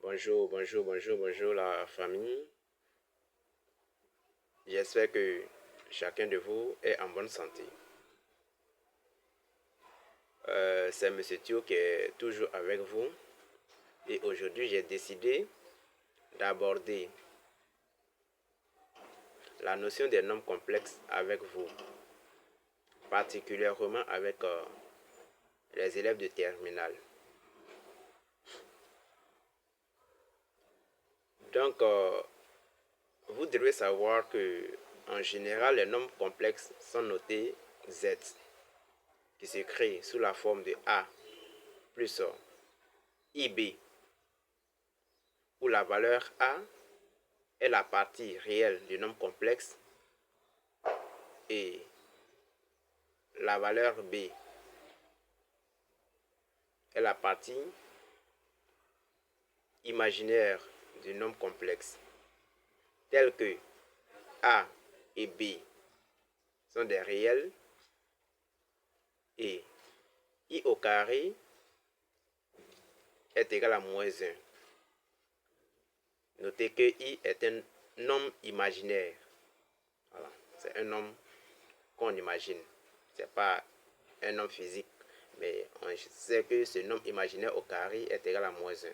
Bonjour la famille. J'espère que chacun de vous est en bonne santé. C'est Monsieur Thio qui est toujours avec vous. Et aujourd'hui, j'ai décidé d'aborder la notion des nombres complexes avec vous. Particulièrement avec les élèves de terminale. Donc, vous devez savoir que en général, les nombres complexes sont notés Z, qui se crée sous la forme de A plus IB, où la valeur A est la partie réelle du nombre complexe et la valeur B est la partie imaginaire du nombre complexe, tel que A et B sont des réels et I au carré est égal à moins 1. Notez que I est un nombre imaginaire. Voilà. C'est un nombre qu'on imagine. Ce n'est pas un nombre physique. Mais on sait que ce nombre imaginaire au carré est égal à moins 1.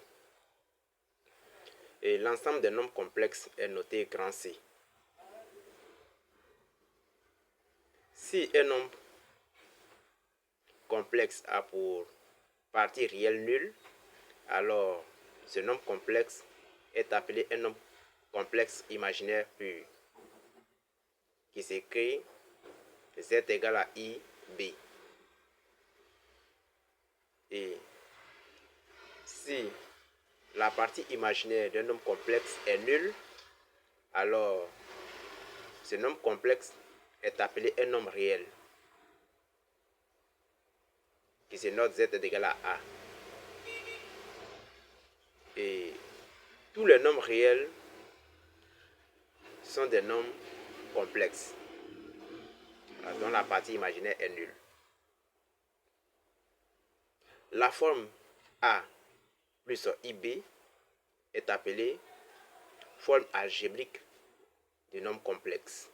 Et l'ensemble des nombres complexes est noté grand C. Si un nombre complexe a pour partie réelle nulle, alors ce nombre complexe est appelé un nombre complexe imaginaire pur, qui s'écrit Z égale à IB. Et si la partie imaginaire d'un nombre complexe est nulle, alors ce nombre complexe est appelé un nombre réel, qui se note Z est égal à A. Et tous les nombres réels sont des nombres complexes, dont la partie imaginaire est nulle. La forme A plus IB est appelée forme algébrique du nombre complexe.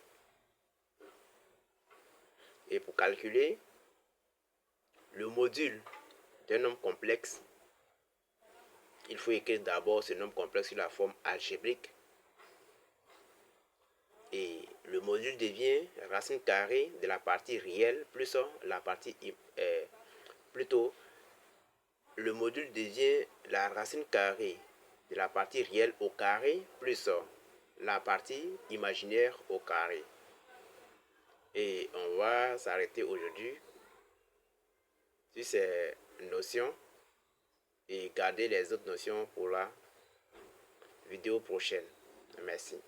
Et pour calculer le module d'un nombre complexe, il faut écrire d'abord ce nombre complexe sur la forme algébrique. Et le module devient racine carrée de la partie réelle plus la partie plutôt le module devient la racine carrée de la partie réelle au carré plus la partie imaginaire au carré. Et on va s'arrêter aujourd'hui sur ces notions et garder les autres notions pour la vidéo prochaine. Merci.